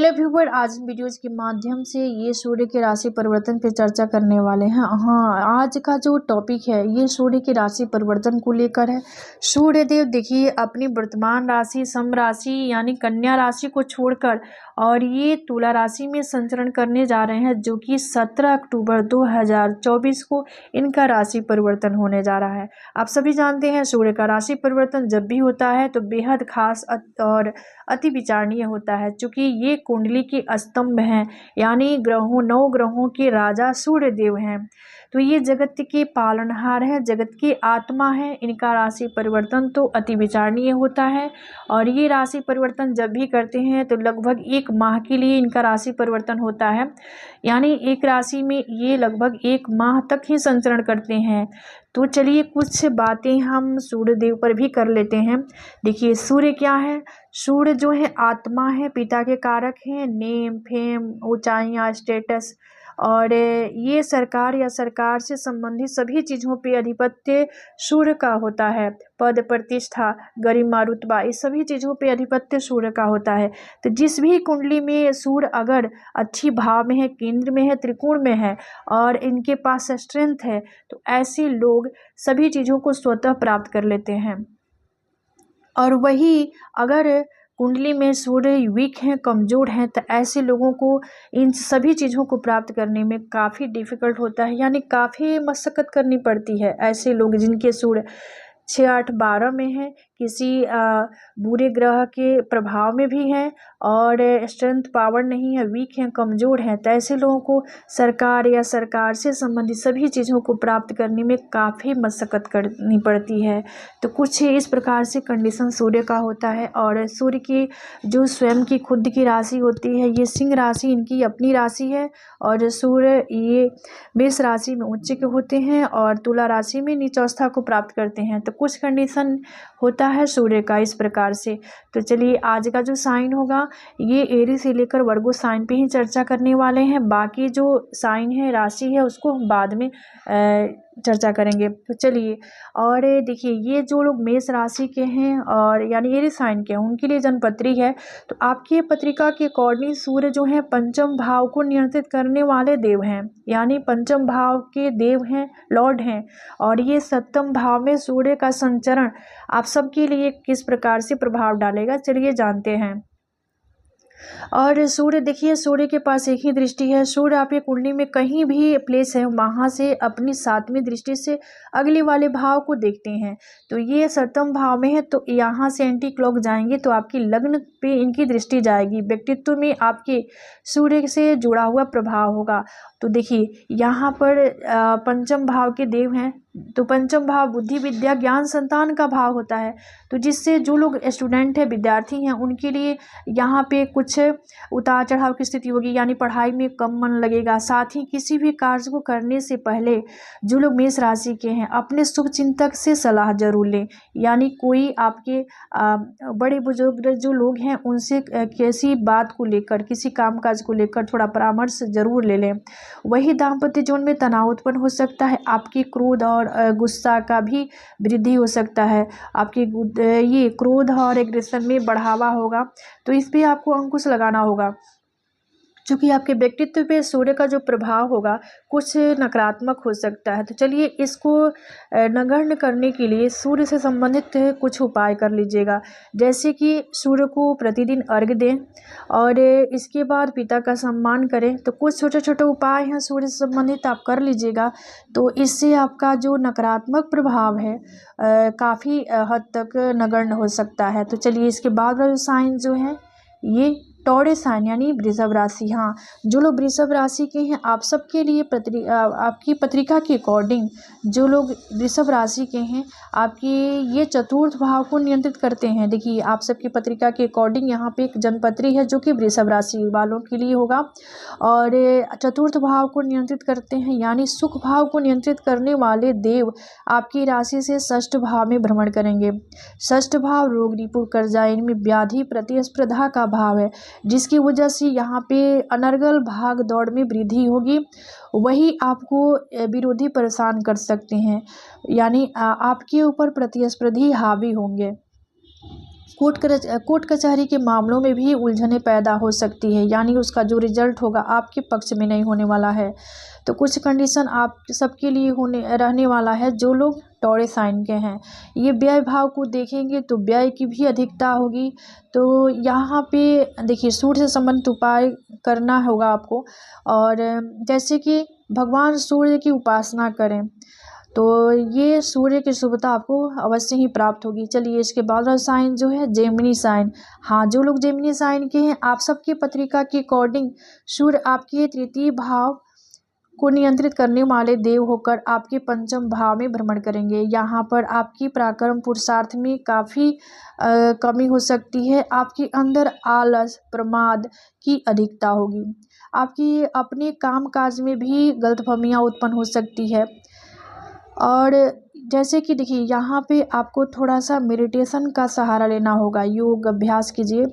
Hello viewer, आज videos के माध्यम से ये सूर्य के राशि परिवर्तन पे चर्चा करने वाले हैं। हाँ, आज का जो टॉपिक है ये सूर्य की राशि परिवर्तन को लेकर है। सूर्य देव देखिए अपनी वर्तमान राशि सम राशि यानी कन्या राशि को छोड़कर और ये तुला राशि में संचरण करने जा रहे हैं, जो कि 17 अक्टूबर 2024 को इनका राशि परिवर्तन होने जा रहा है। आप सभी जानते हैं सूर्य का राशि परिवर्तन जब भी होता है तो बेहद खास और अति विचारणीय होता है, क्योंकि ये कुंडली के स्तंभ हैं, यानी नौ ग्रहों के राजा सूर्य देव हैं। तो ये जगत के पालनहार है, जगत की आत्मा है। इनका राशि परिवर्तन तो अति विचारणीय होता है और ये राशि परिवर्तन जब भी करते हैं तो लगभग 1 माह के लिए इनका राशि परिवर्तन होता है, यानी एक राशि में ये लगभग 1 माह तक ही संचरण करते हैं। तो चलिए कुछ बातें हम सूर्य देव पर भी कर लेते हैं। देखिए सूर्य क्या है। सूर्य जो है आत्मा है, पिता के कारक हैं, नेम फेम ऊंचाइयाँ स्टेटस, और ये सरकार या सरकार से संबंधित सभी चीज़ों पे अधिपत्य सूर्य का होता है। पद प्रतिष्ठा गरिमा रुतबा इस सभी चीज़ों पे अधिपत्य सूर्य का होता है। तो जिस भी कुंडली में सूर्य अगर अच्छी भाव में है, केंद्र में है, त्रिकोण में है और इनके पास स्ट्रेंथ है, तो ऐसे लोग सभी चीज़ों को स्वतः प्राप्त कर लेते हैं। और वही अगर कुंडली में सूर्य वीक हैं, कमज़ोर हैं, तो ऐसे लोगों को इन सभी चीज़ों को प्राप्त करने में काफ़ी डिफ़िकल्ट होता है, यानी काफ़ी मशक्क़त करनी पड़ती है। ऐसे लोग जिनके सूर्य 6, 8, 12 में है, किसी बुरे ग्रह के प्रभाव में भी हैं और स्ट्रेंथ पावर नहीं है, वीक हैं, कमज़ोर हैं, तो ऐसे लोगों को सरकार या सरकार से संबंधित सभी चीज़ों को प्राप्त करने में काफ़ी मशक्क़त करनी पड़ती है। तो कुछ इस प्रकार से कंडीशन सूर्य का होता है। और सूर्य की जो स्वयं की खुद की राशि होती है, ये सिंह राशि इनकी अपनी राशि है और सूर्य ये मेष राशि में उच्च के होते हैं और तुला राशि में नीचावस्था को प्राप्त करते हैं। तो कुछ कंडीशन होता है सूर्य का इस प्रकार से। तो चलिए आज का जो साइन होगा ये एरी से लेकर वर्गो साइन पे ही चर्चा करने वाले हैं। बाकी जो साइन है, राशि है, उसको हम बाद में चर्चा करेंगे। तो चलिए, और देखिए ये जो लोग मेष राशि के हैं और यानी एरी साइन के हैं, उनके लिए जन्मपत्री है। तो आपकी पत्रिका के अकॉर्डिंग सूर्य जो है पंचम भाव को नियंत्रित करने वाले देव हैं, यानी पंचम भाव के देव हैं, लॉर्ड हैं। और ये सप्तम भाव में सूर्य का संचरण आप सबके लिए किस प्रकार से प्रभाव डालेगा, चलिए जानते हैं। और सूर्य देखिए, सूर्य के पास एक ही दृष्टि है। सूर्य आपकी कुंडली में कहीं भी प्लेस है, वहाँ से अपनी 7वीं दृष्टि से अगले वाले भाव को देखते हैं। तो ये 7वें भाव में है, तो यहाँ से एंटी क्लॉक जाएंगे तो आपकी लग्न पे इनकी दृष्टि जाएगी। व्यक्तित्व में आपके सूर्य से जुड़ा हुआ प्रभाव होगा। तो देखिए यहाँ पर पंचम भाव के देव हैं, तो पंचम भाव बुद्धि विद्या ज्ञान संतान का भाव होता है। तो जिससे जो लोग स्टूडेंट हैं, विद्यार्थी हैं, उनके लिए यहाँ पे कुछ उतार चढ़ाव की स्थिति होगी, यानी पढ़ाई में कम मन लगेगा। साथ ही किसी भी कार्य को करने से पहले जो लोग मेष राशि के हैं अपने शुभ चिंतक से सलाह जरूर लें, यानी कोई आपके बड़े बुजुर्ग जो लोग हैं उनसे किसी बात को लेकर, किसी कामकाज को लेकर थोड़ा परामर्श जरूर ले लें। वही दाम्पत्य जीवन में तनाव उत्पन्न हो सकता है, आपकी क्रोध और गुस्सा का भी वृद्धि हो सकता है, आपकी ये क्रोध और एग्रेशन में बढ़ावा होगा। तो इस पे आपको अंकुश लगाना होगा, क्योंकि आपके व्यक्तित्व पे सूर्य का जो प्रभाव होगा कुछ नकारात्मक हो सकता है। तो चलिए इसको नगण्य करने के लिए सूर्य से संबंधित कुछ उपाय कर लीजिएगा, जैसे कि सूर्य को प्रतिदिन अर्घ्य दें और इसके बाद पिता का सम्मान करें। तो कुछ छोटे छोटे उपाय हैं सूर्य से संबंधित, आप कर लीजिएगा। तो इससे आपका जो नकारात्मक प्रभाव है काफ़ी हद तक नगण्य हो सकता है। तो चलिए इसके बाद वाला साइन जो है ये टॉरस साइन यानी वृषभ राशि। हाँ, जो लोग वृषभ राशि के हैं आप सबके लिए आपकी पत्रिका के अकॉर्डिंग जो लोग वृषभ राशि के हैं आपकी ये चतुर्थ भाव को नियंत्रित करते हैं। देखिए आप सबकी पत्रिका के अकॉर्डिंग यहाँ पे एक जन्मपत्री है जो कि वृषभ राशि वालों के लिए होगा और चतुर्थ भाव को नियंत्रित करते हैं, यानी सुख भाव को नियंत्रित करने वाले देव आपकी राशि से षष्ठ भाव में भ्रमण करेंगे। षष्ठ भाव रोग रिपु कर्जा इनमें व्याधि प्रतिस्पर्धा का भाव है, जिसकी वजह से यहाँ पे अनर्गल भाग दौड़ में वृद्धि होगी। वही आपको विरोधी परेशान कर सकते हैं, यानी आपके ऊपर प्रतिस्पर्धी हावी होंगे। कोर्ट कचहरी के मामलों में भी उलझनें पैदा हो सकती है, यानी उसका जो रिजल्ट होगा आपके पक्ष में नहीं होने वाला है। तो कुछ कंडीशन आप सबके लिए रहने वाला है जो लोग टॉरस साइन के हैं। ये व्यय भाव को देखेंगे तो व्यय की भी अधिकता होगी। तो यहाँ पे देखिए सूर्य से संबंधित उपाय करना होगा आपको, और जैसे कि भगवान सूर्य की उपासना करें तो ये सूर्य की शुभता आपको अवश्य ही प्राप्त होगी। चलिए इसके बाद वाला साइन जो है जेमिनी साइन। हाँ, जो लोग जेमिनी साइन के हैं, आप सबकी पत्रिका के अकॉर्डिंग सूर्य आपके तृतीय भाव को नियंत्रित करने वाले देव होकर आपके पंचम भाव में भ्रमण करेंगे। यहाँ पर आपकी पराक्रम पुरुषार्थ में काफ़ी कमी हो सकती है। आपके अंदर आलस प्रमाद की अधिकता होगी। आपकी अपने काम काज में भी गलतफहमियाँ उत्पन्न हो सकती है। और जैसे कि देखिए यहाँ पे आपको थोड़ा सा मेडिटेशन का सहारा लेना होगा। योग अभ्यास कीजिए,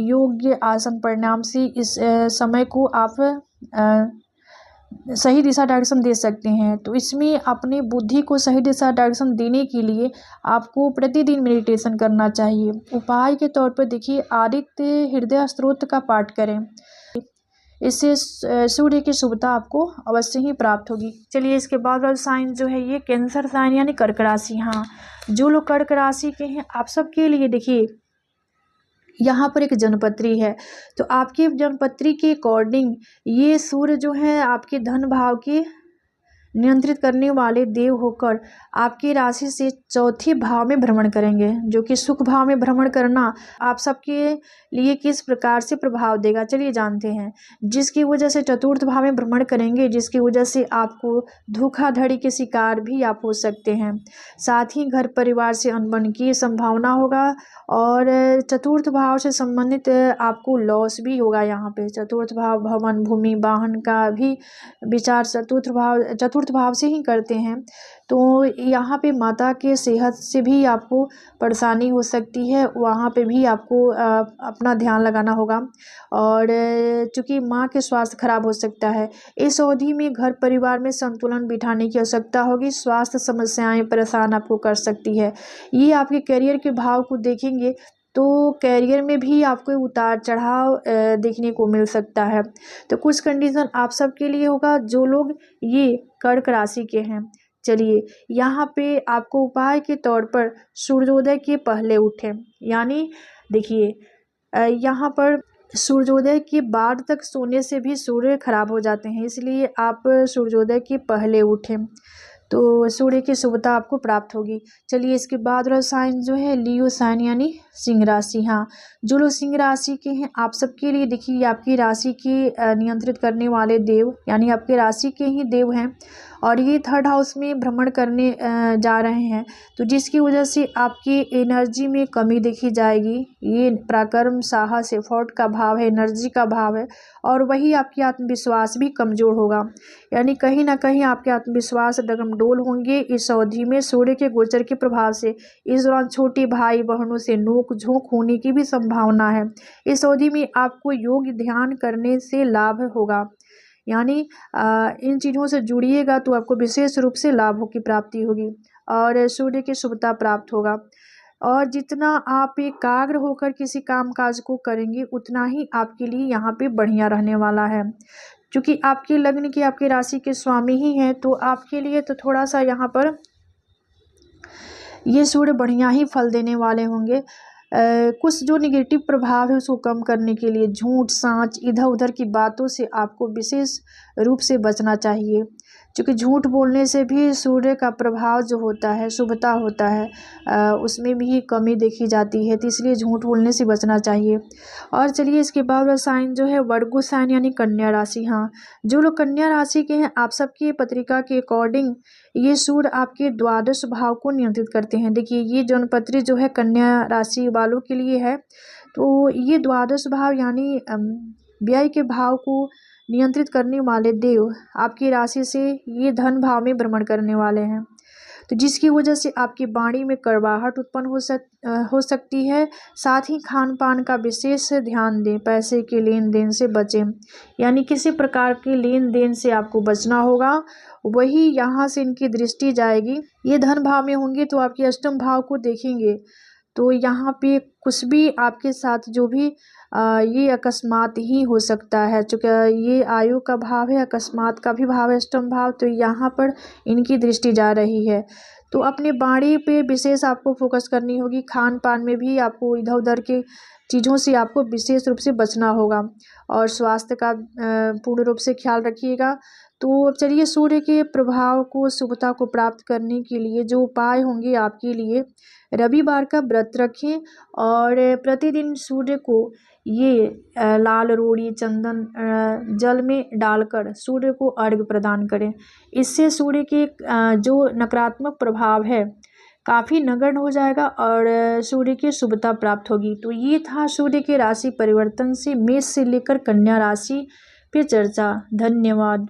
योग्य आसन परिणाम से इस समय को आप सही दिशा डायरेक्शन दे सकते हैं। तो इसमें अपनी बुद्धि को सही दिशा डायरेक्शन देने के लिए आपको प्रतिदिन मेडिटेशन करना चाहिए। उपाय के तौर पर देखिए आदित्य हृदय स्तोत्र का पाठ करें, इससे सूर्य की शुभता आपको अवश्य ही प्राप्त होगी। चलिए इसके बाद वाला साइन जो है ये कैंसर साइन यानी कर्क राशि। हाँ, जो लोग कर्क राशि के हैं आप सबके लिए देखिए यहाँ पर एक जन्मपत्री है। तो आपकी जन्मपत्री के अकॉर्डिंग ये सूर्य जो है आपके धन भाव के नियंत्रित करने वाले देव होकर आपकी राशि से चौथे भाव में भ्रमण करेंगे, जो कि सुख भाव में भ्रमण करना आप सबके लिए किस प्रकार से प्रभाव देगा चलिए जानते हैं। जिसकी वजह से चतुर्थ भाव में भ्रमण करेंगे, जिसकी वजह से आपको धोखाधड़ी के शिकार भी आप हो सकते हैं। साथ ही घर परिवार से अनबन की संभावना होगा, और चतुर्थ भाव से संबंधित आपको लॉस भी होगा। यहाँ पे चतुर्थ भाव भवन भूमि वाहन का भी विचार चतुर्थ भाव से ही करते हैं। तो यहाँ पे माता के सेहत से भी आपको परेशानी हो सकती है, वहाँ पे भी आपको अपना ध्यान लगाना होगा। और चूँकि माँ के स्वास्थ्य खराब हो सकता है, इस अवधि में घर परिवार में संतुलन बिठाने की आवश्यकता होगी। स्वास्थ्य समस्याएं परेशान आपको कर सकती है। ये आपके करियर के भाव को देखेंगे तो करियर में भी आपको उतार चढ़ाव देखने को मिल सकता है। तो कुछ कंडीशन आप सबके लिए होगा जो लोग ये कर्क राशि के हैं। चलिए यहाँ पे आपको उपाय के तौर पर सूर्योदय के पहले उठें, यानी देखिए यहाँ पर सूर्योदय के बाद तक सोने से भी सूर्य खराब हो जाते हैं, इसलिए आप सूर्योदय के पहले उठें तो सूर्य की शुभता आपको प्राप्त होगी। चलिए इसके बाद वाला साइन जो है लियो साइन यानी सिंह राशि। हाँ, जो लोग सिंह राशि के हैं आप सबके लिए देखिए आपकी राशि की नियंत्रित करने वाले देव यानी आपके राशि के ही देव हैं, और ये थर्ड हाउस में भ्रमण करने जा रहे हैं। तो जिसकी वजह से आपकी एनर्जी में कमी देखी जाएगी। ये पराक्रम साहस एफर्ट का भाव है, एनर्जी का भाव है, और वही आपकी आत्मविश्वास भी कमज़ोर होगा, यानी कहीं ना कहीं आपके आत्मविश्वास डगमडोल होंगे इस अवधि में सूर्य के गोचर के प्रभाव से। इस दौरान छोटे भाई बहनों से नोक झोंक होने की भी संभावना है। इस अवधि में आपको योग ध्यान करने से लाभ होगा, यानी इन चीज़ों से जुड़िएगा तो आपको विशेष रूप से लाभों की प्राप्ति होगी और सूर्य की शुभता प्राप्त होगा। और जितना आप एकाग्र होकर किसी काम काज को करेंगे उतना ही आपके लिए यहाँ पे बढ़िया रहने वाला है। क्योंकि आपके लग्न की आपकी राशि के स्वामी ही हैं, तो आपके लिए तो थोड़ा सा यहाँ पर ये सूर्य बढ़िया ही फल देने वाले होंगे। कुछ जो निगेटिव प्रभाव है उसको कम करने के लिए झूठ साँच इधर उधर की बातों से आपको विशेष रूप से बचना चाहिए, क्योंकि झूठ बोलने से भी सूर्य का प्रभाव जो होता है शुभता होता है उसमें भी कमी देखी जाती है, तो इसलिए झूठ बोलने से बचना चाहिए। और चलिए इसके बाद साइन जो है वर्गो साइन यानी कन्या राशि। हाँ, जो लोग कन्या राशि के हैं आप सबकी पत्रिका के अकॉर्डिंग ये सूर्य आपके द्वादश भाव को नियंत्रित करते हैं। देखिए ये जन्मपत्री जो है कन्या राशि वालों के लिए है, तो ये द्वादश भाव यानी व्यय के भाव को नियंत्रित करने वाले देव आपकी राशि से ये धन भाव में भ्रमण करने वाले हैं, तो जिसकी वजह से आपकी वाणी में कड़वाहट उत्पन्न हो सकती है। साथ ही खान पान का विशेष ध्यान दें, पैसे के लेन देन से बचें, यानी किसी प्रकार के लेन देन से आपको बचना होगा। वही यहाँ से इनकी दृष्टि जाएगी, ये धन भाव में होंगे तो आपके अष्टम भाव को देखेंगे तो यहाँ पे कुछ भी आपके साथ जो भी ये अकस्मात ही हो सकता है, चूँकि ये आयु का भाव है, अकस्मात का भी भाव है, अष्टम भाव, तो यहाँ पर इनकी दृष्टि जा रही है। तो अपने बाड़ी पे विशेष आपको फोकस करनी होगी। खान पान में भी आपको इधर उधर के चीज़ों से आपको विशेष रूप से बचना होगा और स्वास्थ्य का पूर्ण रूप से ख्याल रखिएगा। तो चलिए, सूर्य के प्रभाव को, शुभता को प्राप्त करने के लिए जो उपाय होंगे आपके लिए, रविवार का व्रत रखें और प्रतिदिन सूर्य को ये लाल रोड़ी चंदन जल में डालकर सूर्य को अर्घ्य प्रदान करें। इससे सूर्य के जो नकारात्मक प्रभाव है काफ़ी नगण्य हो जाएगा और सूर्य की शुभता प्राप्त होगी। तो ये था सूर्य के राशि परिवर्तन से मेष से लेकर कन्या राशि पे चर्चा। धन्यवाद।